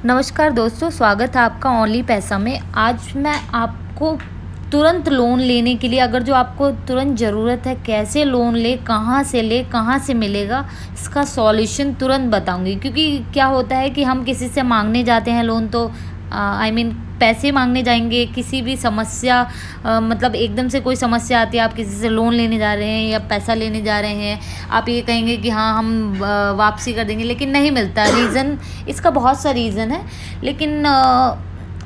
नमस्कार दोस्तों, स्वागत है आपका ओनली पैसा में। आज मैं आपको तुरंत लोन लेने के लिए, अगर जो आपको तुरंत ज़रूरत है, कैसे लोन ले, कहाँ से मिलेगा, इसका सॉल्यूशन तुरंत बताऊंगी। क्योंकि क्या होता है कि हम किसी से मांगने जाते हैं लोन, तो पैसे मांगने जाएंगे, किसी भी समस्या मतलब एकदम से कोई समस्या आती है, आप किसी से लोन लेने जा रहे हैं या पैसा लेने जा रहे हैं, आप ये कहेंगे कि हाँ हम वापसी कर देंगे, लेकिन नहीं मिलता। रीज़न इसका बहुत सा रीज़न है, लेकिन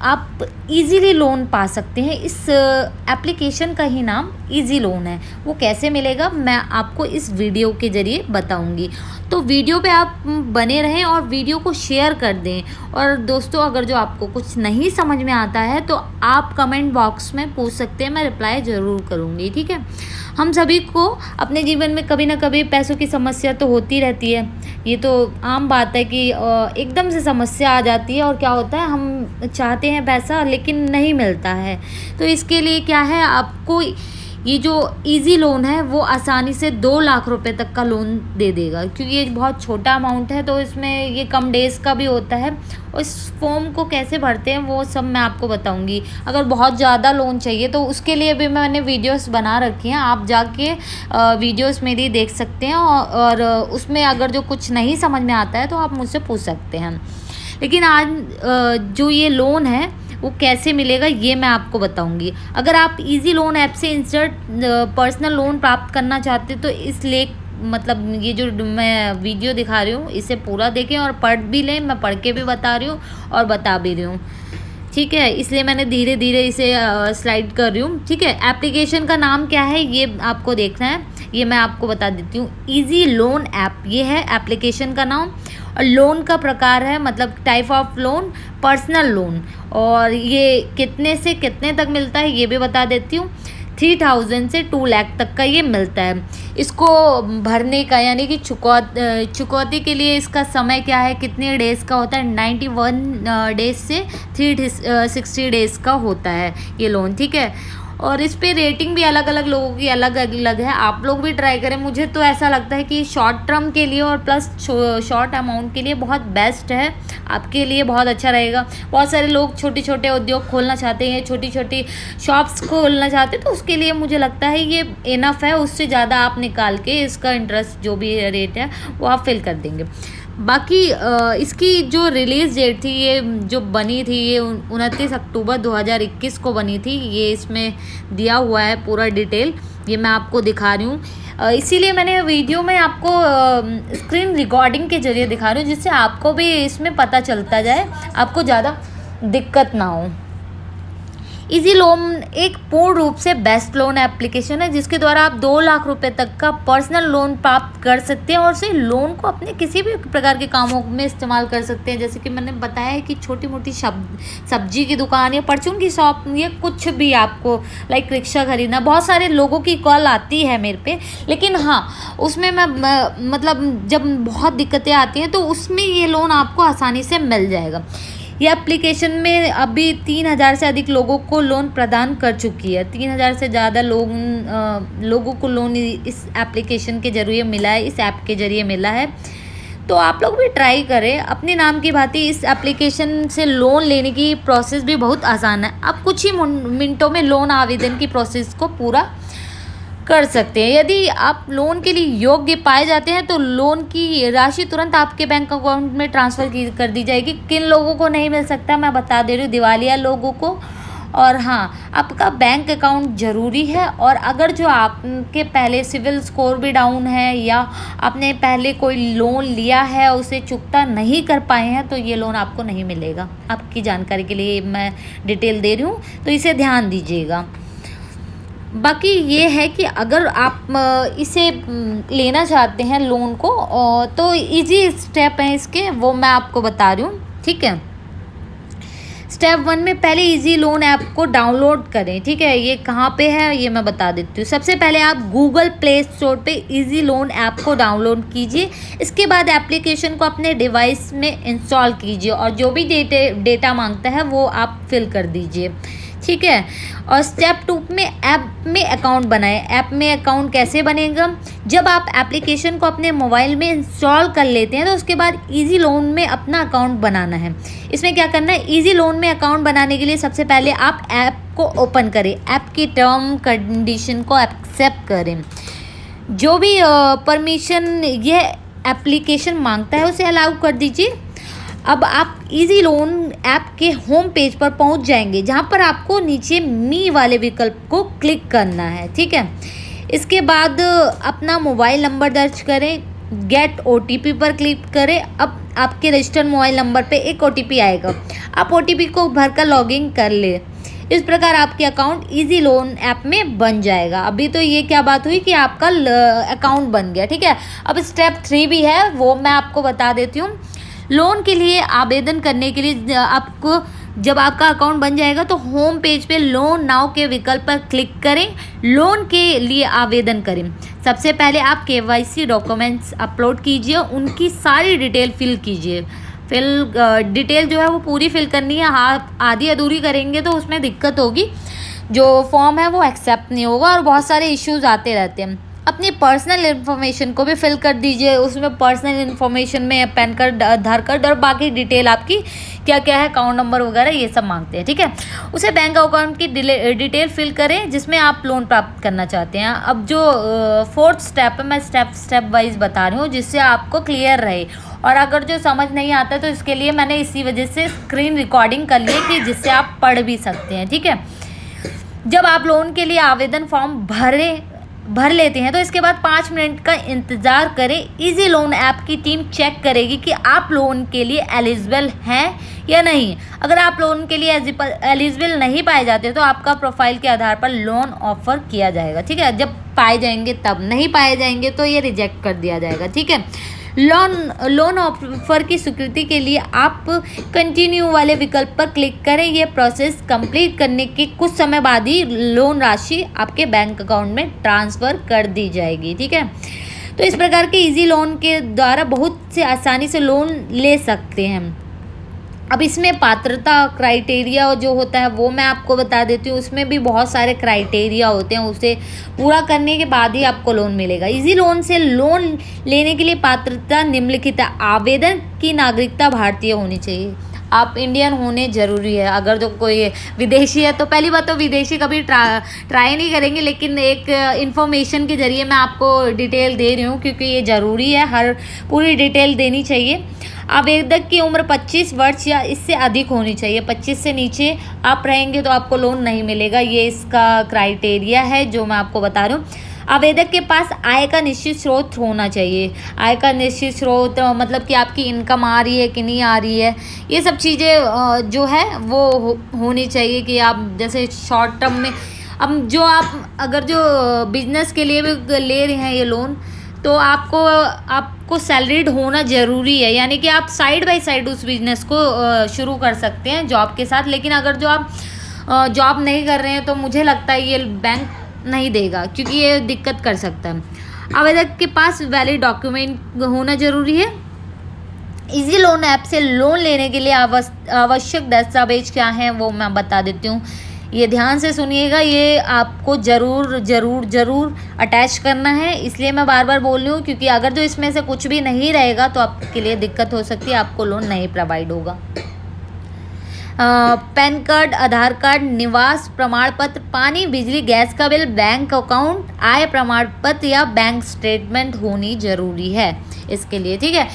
आप इजीली लोन पा सकते हैं। इस एप्लीकेशन का ही नाम इजी लोन है। वो कैसे मिलेगा मैं आपको इस वीडियो के ज़रिए बताऊंगी, तो वीडियो पे आप बने रहें और वीडियो को शेयर कर दें। और दोस्तों, अगर जो आपको कुछ नहीं समझ में आता है तो आप कमेंट बॉक्स में पूछ सकते हैं, मैं रिप्लाई ज़रूर करूँगी, ठीक है। हम सभी को अपने जीवन में कभी ना कभी पैसों की समस्या तो होती रहती है। ये तो आम बात है कि एकदम से समस्या आ जाती है और क्या होता है, हम चाहते हैं पैसा लेकिन नहीं मिलता है। तो इसके लिए क्या है, आपको ये जो इजी लोन है वो आसानी से 2 लाख रुपए तक का लोन दे देगा। क्योंकि ये बहुत छोटा अमाउंट है, तो इसमें ये कम डेज का भी होता है। और इस फॉर्म को कैसे भरते हैं वो सब मैं आपको बताऊंगी। अगर बहुत ज़्यादा लोन चाहिए तो उसके लिए भी मैंने वीडियोस बना रखी हैं, आप जाके वीडियोस मेरी देख सकते हैं। और उसमें अगर जो कुछ नहीं समझ में आता है तो आप मुझसे पूछ सकते हैं। लेकिन आज जो ये लोन है वो कैसे मिलेगा ये मैं आपको बताऊंगी। अगर आप इजी लोन ऐप से इंस्टेंट पर्सनल लोन प्राप्त करना चाहते तो इसलिए मतलब ये जो मैं वीडियो दिखा रही हूँ इसे पूरा देखें और पढ़ भी लें। मैं पढ़ के भी बता रही हूँ और बता भी रही हूँ, ठीक है। इसलिए मैंने धीरे धीरे इसे स्लाइड कर रही हूँ, ठीक है। एप्लीकेशन का नाम क्या है ये आपको देखना है, ये मैं आपको बता देती हूँ। इजी लोन ऐप, ये है एप्लीकेशन का नाम। और लोन का प्रकार है, मतलब type of loan, personal loan. और ये कितने से कितने तक मिलता है ये भी बता देती हूँ। 3000 से 2 लाख तक का ये मिलता है। इसको भरने का यानी कि चुकौती के लिए इसका समय क्या है, कितने डेज़ का होता है, 91 डेज से 360 डेज़ का होता है ये लोन, ठीक है। और इस पे रेटिंग भी अलग अलग लोगों की अलग अलग है, आप लोग भी ट्राई करें। मुझे तो ऐसा लगता है कि शॉर्ट टर्म के लिए और प्लस शॉर्ट अमाउंट के लिए बहुत बेस्ट है, आपके लिए बहुत अच्छा रहेगा। बहुत सारे लोग छोटे छोटे उद्योग खोलना चाहते हैं, छोटी छोटी शॉप्स खोलना चाहते हैं, तो उसके लिए मुझे लगता है ये इनफ है। उससे ज़्यादा आप निकाल के इसका इंटरेस्ट जो भी रेट है वो आप फिल कर देंगे। बाकी इसकी जो रिलीज़ डेट थी, ये जो बनी थी, ये 29 अक्टूबर 2021 को बनी थी। ये इसमें दिया हुआ है पूरा डिटेल, ये मैं आपको दिखा रही हूँ। इसीलिए मैंने वीडियो में आपको स्क्रीन रिकॉर्डिंग के जरिए दिखा रही हूँ, जिससे आपको भी इसमें पता चलता जाए, आपको ज़्यादा दिक्कत ना हो। इजी लोन एक पूर्ण रूप से बेस्ट लोन एप्लीकेशन है, जिसके द्वारा आप 2 लाख रुपए तक का पर्सनल लोन प्राप्त कर सकते हैं। और उसे लोन को अपने किसी भी प्रकार के कामों में इस्तेमाल कर सकते हैं। जैसे कि मैंने बताया है कि छोटी मोटी सब्जी की दुकान या परचून की शॉप, या कुछ भी आपको लाइक रिक्शा खरीदना, बहुत सारे लोगों की कॉल आती है मेरे पे। लेकिन हाँ, उसमें मैं मतलब जब बहुत दिक्कतें आती हैं तो उसमें ये लोन आपको आसानी से मिल जाएगा। ये एप्लीकेशन में अभी 3000 से अधिक लोगों को लोन प्रदान कर चुकी है। 3000 से ज़्यादा लोगों को लोन इस एप्लीकेशन के जरिए मिला है, इस ऐप के जरिए मिला है। तो आप लोग भी ट्राई करें। अपने नाम की भांति इस एप्लीकेशन से लोन लेने की प्रोसेस भी बहुत आसान है। आप कुछ ही मिनटों में लोन आवेदन की प्रोसेस को पूरा कर सकते हैं। यदि आप लोन के लिए योग्य पाए जाते हैं तो लोन की राशि तुरंत आपके बैंक अकाउंट में ट्रांसफ़र कर दी जाएगी। किन लोगों को नहीं मिल सकता मैं बता दे रही हूँ, दिवालिया लोगों को। और हाँ, आपका बैंक अकाउंट ज़रूरी है। और अगर जो आपके पहले सिविल स्कोर भी डाउन है, या आपने पहले कोई लोन लिया है उसे चुकता नहीं कर पाए हैं, तो ये लोन आपको नहीं मिलेगा। आपकी जानकारी के लिए मैं डिटेल दे रही हूँ, तो इसे ध्यान दीजिएगा। बाकी ये है कि अगर आप इसे लेना चाहते हैं लोन को, तो इजी स्टेप हैं इसके, वो मैं आपको बता रही हूँ, ठीक है। स्टेप 1 में पहले इजी लोन ऐप को डाउनलोड करें, ठीक है। ये कहाँ पे है ये मैं बता देती हूँ। सबसे पहले आप गूगल प्ले स्टोर पे इजी लोन ऐप को डाउनलोड कीजिए। इसके बाद एप्लीकेशन को अपने डिवाइस में इंस्टॉल कीजिए और जो भी डेटा मांगता है वो आप फिल कर दीजिए, ठीक है। और स्टेप 2 में ऐप में अकाउंट बनाएं। ऐप में अकाउंट कैसे बनेगा? जब आप एप्लीकेशन को अपने मोबाइल में इंस्टॉल कर लेते हैं तो उसके बाद इजी लोन में अपना अकाउंट बनाना है। इसमें क्या करना है? इजी लोन में अकाउंट बनाने के लिए सबसे पहले आप ऐप को ओपन करें, ऐप की टर्म कंडीशन को एक्सेप्ट करें, जो भी परमिशन यह एप्लीकेशन मांगता है उसे अलाउ कर दीजिए। अब आप इजी लोन ऐप के होम पेज पर पहुंच जाएंगे, जहां पर आपको नीचे मी वाले विकल्प को क्लिक करना है, ठीक है। इसके बाद अपना मोबाइल नंबर दर्ज करें, गेट ओटीपी पर क्लिक करें। अब आपके रजिस्टर्ड मोबाइल नंबर पे एक ओटीपी आएगा, आप ओटीपी को भरकर लॉगिन कर ले। इस प्रकार आपके अकाउंट इजी लोन ऐप में बन जाएगा। अभी तो ये क्या बात हुई कि आपका अकाउंट बन गया, ठीक है। अब स्टेप 3 भी है, वो मैं आपको बता देती हूँ। लोन के लिए आवेदन करने के लिए आपको, जब आपका अकाउंट बन जाएगा तो होम पेज पे लोन नाउ के विकल्प पर क्लिक करें, लोन के लिए आवेदन करें। सबसे पहले आप केवाईसी डॉक्यूमेंट्स अपलोड कीजिए, उनकी सारी डिटेल फिल कीजिए। डिटेल जो है वो पूरी फिल करनी है, हाँ आधी अधूरी करेंगे तो उसमें दिक्कत होगी, जो फॉर्म है वो एक्सेप्ट नहीं होगा और बहुत सारे इश्यूज आते रहते हैं। अपनी पर्सनल इन्फॉर्मेशन को भी फिल कर दीजिए, उसमें पर्सनल इन्फॉर्मेशन में पैन कार्ड, आधार कार्ड और बाकी डिटेल आपकी क्या क्या है, अकाउंट नंबर वगैरह ये सब मांगते हैं, ठीक है। उसे बैंक अकाउंट की डिटेल फिल करें जिसमें आप लोन प्राप्त करना चाहते हैं। अब जो 4th स्टेप है, मैं स्टेप वाइज बता रही हूँ जिससे आपको क्लियर रहे, और अगर जो समझ नहीं आता तो इसके लिए मैंने इसी वजह से स्क्रीन रिकॉर्डिंग कर ली कि जिससे आप पढ़ भी सकते हैं, ठीक है। जब आप लोन के लिए आवेदन फॉर्म भर लेते हैं तो इसके बाद 5 मिनट का इंतज़ार करें। इजी लोन ऐप की टीम चेक करेगी कि आप लोन के लिए एलिजिबल हैं या नहीं। अगर आप लोन के लिए एलिजिबल नहीं पाए जाते तो आपका प्रोफाइल के आधार पर लोन ऑफर किया जाएगा, ठीक है। जब पाए जाएंगे तब, नहीं पाए जाएंगे तो ये रिजेक्ट कर दिया जाएगा, ठीक है। लोन ऑफर की स्वीकृति के लिए आप कंटिन्यू वाले विकल्प पर क्लिक करें। ये प्रोसेस कंप्लीट करने के कुछ समय बाद ही लोन राशि आपके बैंक अकाउंट में ट्रांसफ़र कर दी जाएगी, ठीक है। तो इस प्रकार के इजी लोन के द्वारा बहुत से आसानी से लोन ले सकते हैं। अब इसमें पात्रता क्राइटेरिया जो होता है वो मैं आपको बता देती हूँ। उसमें भी बहुत सारे क्राइटेरिया होते हैं, उसे पूरा करने के बाद ही आपको लोन मिलेगा। इजी लोन से लोन लेने के लिए पात्रता निम्नलिखित है। आवेदन की नागरिकता भारतीय होनी चाहिए, आप इंडियन होने ज़रूरी है। अगर जो कोई विदेशी है तो पहली बात तो विदेशी कभी ट्राई नहीं करेंगे, लेकिन एक इन्फॉर्मेशन के ज़रिए मैं आपको डिटेल दे रही हूँ क्योंकि ये ज़रूरी है, हर पूरी डिटेल देनी चाहिए। आवेदक की उम्र 25 वर्ष या इससे अधिक होनी चाहिए। 25 से नीचे आप रहेंगे तो आपको लोन नहीं मिलेगा, ये इसका क्राइटेरिया है जो मैं आपको बता रही हूँ। आवेदक के पास आय का निश्चित स्रोत होना चाहिए। आय का निश्चित स्रोत मतलब कि आपकी इनकम आ रही है कि नहीं आ रही है, ये सब चीज़ें जो है वो होनी चाहिए कि आप जैसे शॉर्ट टर्म में, अब जो आप अगर जो बिजनेस के लिए भी ले रहे हैं ये लोन, तो आपको सैलरीड होना ज़रूरी है, यानी कि आप साइड बाय साइड उस बिज़नेस को शुरू कर सकते हैं जॉब के साथ। लेकिन अगर जो आप जॉब नहीं कर रहे हैं तो मुझे लगता है ये बैंक नहीं देगा, क्योंकि ये दिक्कत कर सकता है। आवेदक के पास वैलिड डॉक्यूमेंट होना ज़रूरी है। इजी लोन ऐप से लोन लेने के लिए आवश्यक दस्तावेज क्या हैं वो मैं बता देती हूँ, ये ध्यान से सुनिएगा। ये आपको ज़रूर अटैच करना है, इसलिए मैं बार बार बोल रही हूँ क्योंकि अगर जो इसमें से कुछ भी नहीं रहेगा तो आपके लिए दिक्कत हो सकती है, आपको लोन नहीं प्रोवाइड होगा। पैन कार्ड, आधार कार्ड, निवास प्रमाण पत्र, पानी बिजली गैस का बिल, बैंक अकाउंट, आय प्रमाण पत्र या बैंक स्टेटमेंट होनी ज़रूरी है इसके लिए, ठीक है।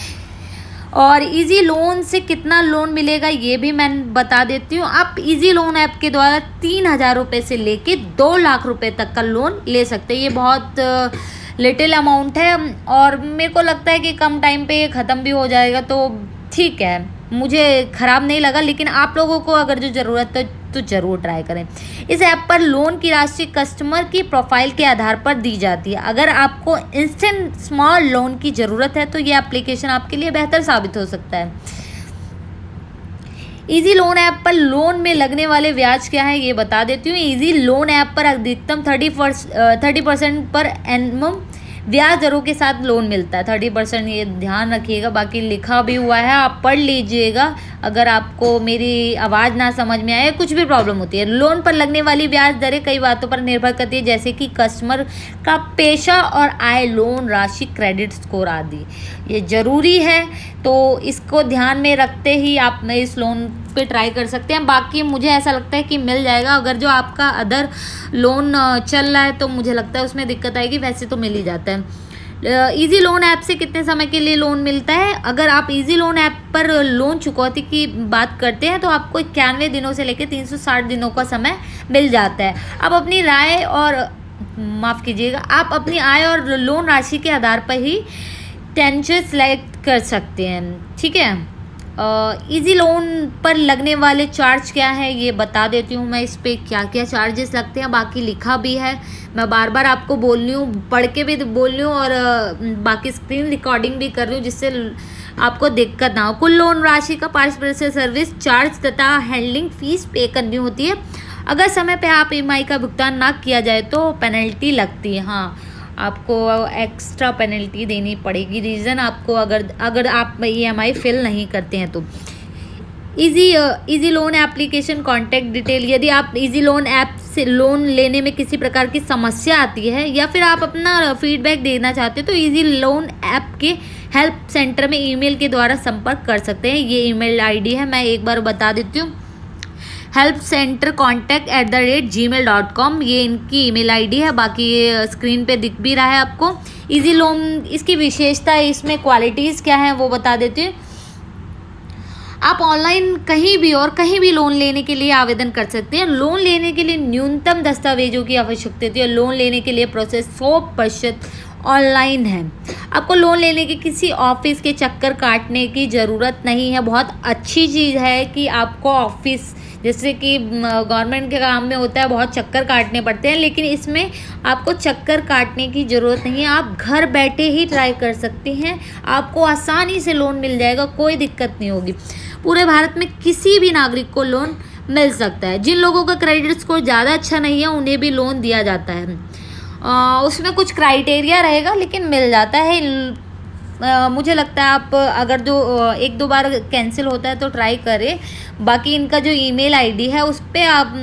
और इजी लोन से कितना लोन मिलेगा ये भी मैं बता देती हूँ। आप इजी लोन ऐप के द्वारा 3,000 रुपये से लेके 2 लाख रुपए तक का लोन ले सकते हैं। ये बहुत लिटिल अमाउंट है और मेरे को लगता है कि कम टाइम पे ये ख़त्म भी हो जाएगा, तो ठीक है, मुझे ख़राब नहीं लगा। लेकिन आप लोगों को अगर जो ज़रूरत है तो ज़रूर ट्राई करें। इस ऐप पर लोन की राशि कस्टमर की प्रोफाइल के आधार पर दी जाती है। अगर आपको इंस्टेंट स्मॉल लोन की ज़रूरत है तो ये एप्लीकेशन आपके लिए बेहतर साबित हो सकता है। इजी लोन ऐप पर लोन में लगने वाले ब्याज क्या है ये बता देती हूँ। इजी लोन ऐप पर अधिकतम 30% पर एनुअल ब्याज दरों के साथ लोन मिलता है। 30%, ये ध्यान रखिएगा, बाकी लिखा भी हुआ है, आप पढ़ लीजिएगा अगर आपको मेरी आवाज़ ना समझ में आए, कुछ भी प्रॉब्लम होती है। लोन पर लगने वाली ब्याज दरें कई बातों पर निर्भर करती है, जैसे कि कस्टमर का पेशा और आय, लोन राशि, क्रेडिट स्कोर आदि। ये ज़रूरी है, तो इसको ध्यान में रखते ही आप इस लोन पे ट्राई कर सकते हैं। बाकी मुझे ऐसा लगता है कि मिल जाएगा। अगर जो आपका अदर लोन चल रहा है तो मुझे लगता है उसमें दिक्कत आएगी, वैसे तो मिल ही जाता है। इजी लोन ऐप से कितने समय के लिए लोन मिलता है? अगर आप इजी लोन ऐप पर लोन चुकौती की बात करते हैं तो आपको 91 दिनों से लेकर 360 दिनों का समय मिल जाता है। आप अपनी राय और माफ़ कीजिएगा, आप अपनी आय और लोन राशि के आधार पर ही टेंशन सेलेक्ट कर सकते हैं। ठीक है, इजी लोन पर लगने वाले चार्ज क्या है ये बता देती हूँ मैं। इस पर क्या क्या चार्जेस लगते हैं बाकी लिखा भी है, मैं बार बार आपको बोल रही हूँ, पढ़ के भी बोल रही हूँ और बाकी स्क्रीन रिकॉर्डिंग भी कर रही हूँ, जिससे आपको दिक्कत ना हो। कुल लोन राशि का 5% सर्विस चार्ज तथा हैंडलिंग फीस पे करनी होती है। अगर समय पे आप EMI का भुगतान ना किया जाए तो पेनल्टी लगती है। हाँ, आपको एक्स्ट्रा पेनल्टी देनी पड़ेगी। रीज़न आपको अगर आप EMI फिल नहीं करते हैं तो। Easy loan application contact detail, यदि आप इजी लोन ऐप से लोन लेने में किसी प्रकार की समस्या आती है या फिर आप अपना फीडबैक देना चाहते हो तो इजी लोन ऐप के हेल्प सेंटर में ईमेल के द्वारा संपर्क कर सकते हैं। ये ईमेल आईडी है, मैं एक बार बता देती हूँ, helpcentercontact@gmail.com, ये इनकी ईमेल आईडी है। बाकी ये स्क्रीन पे दिख भी रहा है आपको। इजी लोन, इसकी विशेषता है, इसमें क्वालिटीज़ क्या है वो बता देती हूँ। आप ऑनलाइन कहीं भी और कहीं भी लोन लेने के लिए आवेदन कर सकते हैं। लोन लेने के लिए न्यूनतम दस्तावेजों की आवश्यकता होती है। लोन लेने के लिए प्रोसेस 100% ऑनलाइन है। आपको लोन लेने के किसी ऑफिस के चक्कर काटने की ज़रूरत नहीं है। बहुत अच्छी चीज़ है कि आपको ऑफिस, जैसे कि गवर्नमेंट के काम में होता है बहुत चक्कर काटने पड़ते हैं, लेकिन इसमें आपको चक्कर काटने की ज़रूरत नहीं है। आप घर बैठे ही ट्राई कर सकते हैं, आपको आसानी से लोन मिल जाएगा, कोई दिक्कत नहीं होगी। पूरे भारत में किसी भी नागरिक को लोन मिल सकता है। जिन लोगों का क्रेडिट स्कोर ज़्यादा अच्छा नहीं है उन्हें भी लोन दिया जाता है। उसमें कुछ क्राइटेरिया रहेगा लेकिन मिल जाता है। मुझे लगता है आप अगर जो 1-2 बार कैंसिल होता है तो ट्राई करें। बाकी इनका जो ईमेल आईडी है उस पर आप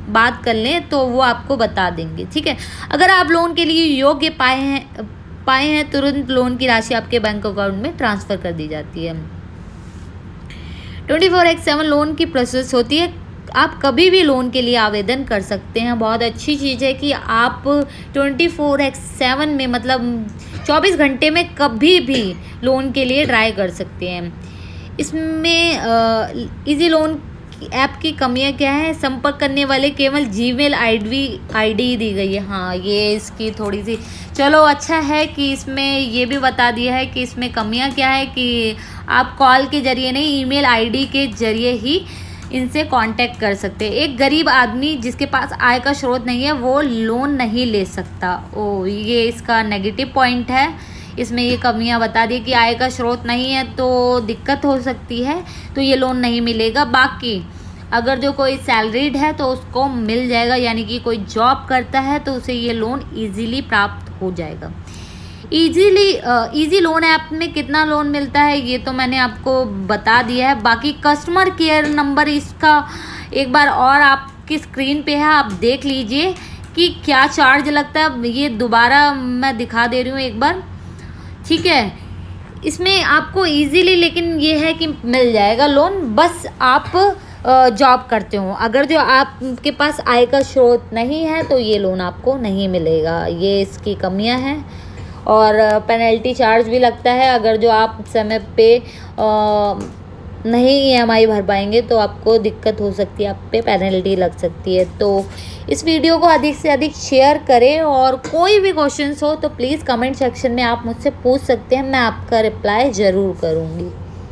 बात कर लें तो वो आपको बता देंगे। ठीक है, अगर आप लोन के लिए योग्य पाए हैं तुरंत लोन की राशि आपके बैंक अकाउंट में ट्रांसफ़र कर दी जाती है। 24/7 लोन की प्रोसेस होती है। आप कभी भी लोन के लिए आवेदन कर सकते हैं। बहुत अच्छी चीज़ है कि आप 24/7 में, मतलब 24 घंटे में कभी भी लोन के लिए ट्राई कर सकते हैं। इसमें इजी लोन ऐप की कमियां क्या है? संपर्क करने वाले केवल जीमेल आईडी दी गई है। हाँ, ये इसकी थोड़ी सी, चलो अच्छा है कि इसमें ये भी बता दिया है कि इसमें कमियां क्या है कि आप कॉल के ज़रिए नहीं, ईमेल आईडी के ज़रिए ही इनसे कांटेक्ट कर सकते हैं। एक गरीब आदमी जिसके पास आय का स्रोत नहीं है वो लोन नहीं ले सकता। ये इसका नेगेटिव पॉइंट है। इसमें ये कमियां बता दी कि आय का स्रोत नहीं है तो दिक्कत हो सकती है, तो ये लोन नहीं मिलेगा। बाकी अगर जो कोई सैलरीड है तो उसको मिल जाएगा, यानी कि कोई जॉब करता है तो उसे ये लोन ईजीली प्राप्त हो जाएगा। इजी लोन ऐप में कितना लोन मिलता है ये तो मैंने आपको बता दिया है। बाकी कस्टमर केयर नंबर इसका एक बार और आपकी स्क्रीन पे है, आप देख लीजिए कि क्या चार्ज लगता है। ये दोबारा मैं दिखा दे रही हूँ एक बार। ठीक है, इसमें आपको इजीली, लेकिन ये है कि मिल जाएगा लोन, बस आप जॉब करते हो। अगर जो आपके पास आय का स्रोत नहीं है तो ये लोन आपको नहीं मिलेगा। ये इसकी कमियां हैं। और पेनल्टी चार्ज भी लगता है। अगर जो आप समय पे नहीं EMI भर पाएंगे तो आपको दिक्कत हो सकती है, आप पे पेनल्टी लग सकती है। तो इस वीडियो को अधिक से अधिक शेयर करें और कोई भी क्वेश्चंस हो तो प्लीज़ कमेंट सेक्शन में आप मुझसे पूछ सकते हैं, मैं आपका रिप्लाई ज़रूर करूँगी।